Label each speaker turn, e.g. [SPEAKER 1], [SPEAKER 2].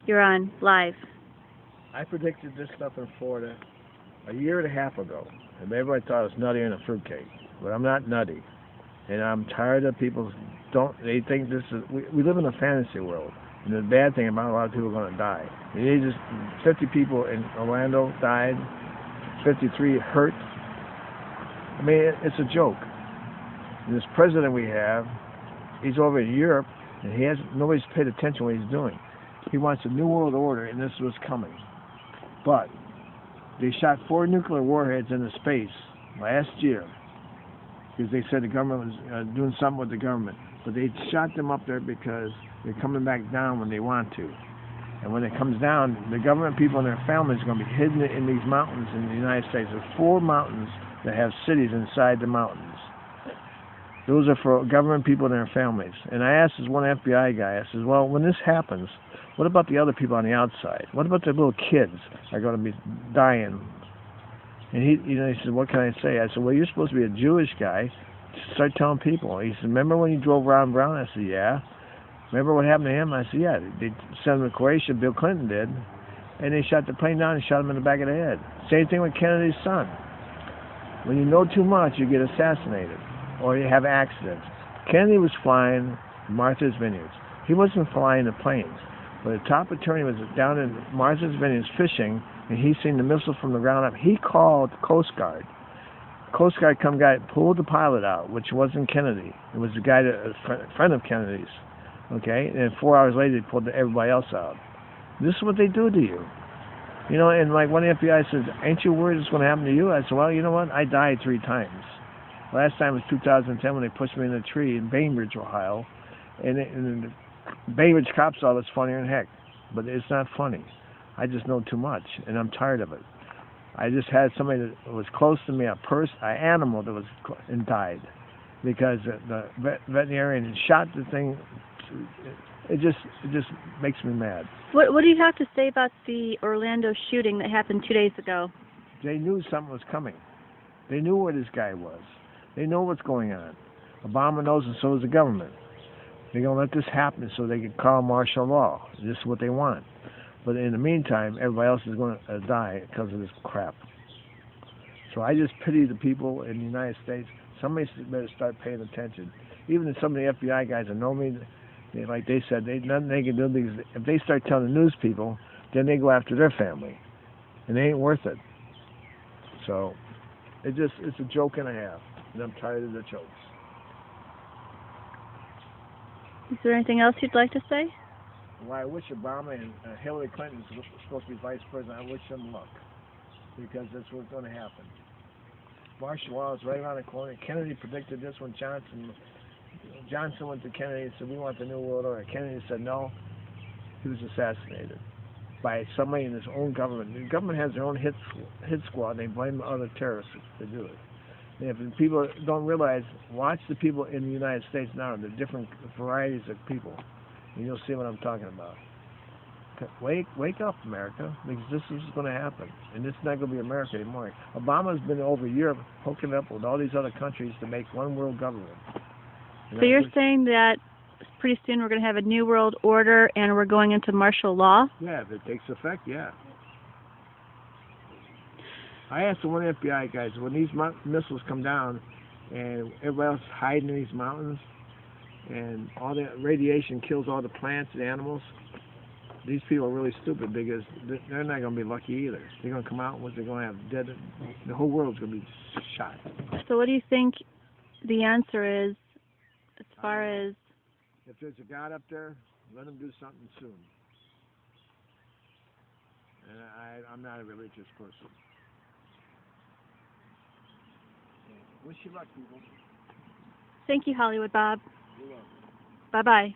[SPEAKER 1] You're on live.
[SPEAKER 2] I predicted this stuff in Florida a year and a half ago, and everybody thought it was nuttier than a fruitcake. But I'm not nutty, and I'm tired of people they think this is. We live in a fantasy world, and the bad thing about a lot of people are going to die. And they just 50 people in Orlando died, 53 hurt. I mean, it's a joke. And this president we have, he's over in Europe, and nobody's paid attention to what he's doing. He wants a new world order, and this was coming. But they shot 4 nuclear warheads into space last year because they said the government was doing something with the government. But they shot them up there because they're coming back down when they want to. And when it comes down, the government people and their families are going to be hidden in these mountains in the United States. There's 4 mountains that have cities inside the mountains. Those are for government people and their families. And I asked this one FBI guy, I said, well, when this happens, what about the other people on the outside? What about the little kids that are going to be dying? And he said, what can I say? I said, well, you're supposed to be a Jewish guy. Start telling people. He said, remember when you drove Ron Brown? I said, yeah. Remember what happened to him? I said, yeah. They sent him to Croatia, Bill Clinton did. And they shot the plane down and shot him in the back of the head. Same thing with Kennedy's son. When you know too much, you get assassinated. Or you have accidents. Kennedy was flying Martha's Vineyards. He wasn't flying the planes. But the top attorney was down in Martha's Vineyards fishing, and he seen the missile from the ground up. He called Coast Guard. Coast Guard pulled the pilot out, which wasn't Kennedy. It was the guy, a friend of Kennedy's. Okay? And 4 hours later, they pulled everybody else out. This is what they do to you. You know, and like one FBI says, ain't you worried it's going to happen to you? I said, well, you know what? I died 3 times. Last time was 2010 when they pushed me in a tree in Bainbridge, Ohio. And the Bainbridge cops thought it's funnier than heck. But it's not funny. I just know too much, and I'm tired of it. I just had somebody that was close to me, an animal that was and died because the veterinarian shot the thing. It just makes me mad.
[SPEAKER 1] What do you have to say about the Orlando shooting that happened 2 days ago?
[SPEAKER 2] They knew something was coming. They knew where this guy was. They know what's going on. Obama knows, and so does the government. They're going to let this happen so they can call martial law. This is what they want. But in the meantime, everybody else is going to die because of this crap. So I just pity the people in the United States. Somebody better start paying attention. Even some of the FBI guys that know me, like they said, nothing they can do because if they start telling the news people, then they go after their family. And they ain't worth it. So it's a joke and a half. And I'm tired of the jokes.
[SPEAKER 1] Is there anything else you'd like to say?
[SPEAKER 2] Well, I wish Obama and Hillary Clinton is supposed to be vice president. I wish them luck because that's what's going to happen. Martial law is right around the corner. Kennedy predicted this when Johnson went to Kennedy and said, we want the New World Order. Kennedy said no. He was assassinated by somebody in his own government. The government has their own hit squad. They blame other terrorists to do it. And if people don't realize, watch the people in the United States now, the different varieties of people, and you'll see what I'm talking about. Wake up, America, because this is going to happen. And it's not going to be America anymore. Obama's been over Europe hooking up with all these other countries to make one world government.
[SPEAKER 1] So you're saying that pretty soon we're going to have a new world order and we're going into martial law?
[SPEAKER 2] Yeah, if it takes effect, yeah. I asked the one FBI guys, when these missiles come down and everybody else is hiding in these mountains and all the radiation kills all the plants and animals, these people are really stupid because they're not going to be lucky either. They're going to come out and they're going to have dead. The whole world's going to be shot.
[SPEAKER 1] So what do you think the answer is as far as...
[SPEAKER 2] If there's a God up there, let him do something soon. And I'm not a religious person. Wish you luck, people.
[SPEAKER 1] Thank you, Hollywood Bob.
[SPEAKER 2] You're welcome.
[SPEAKER 1] Bye-bye.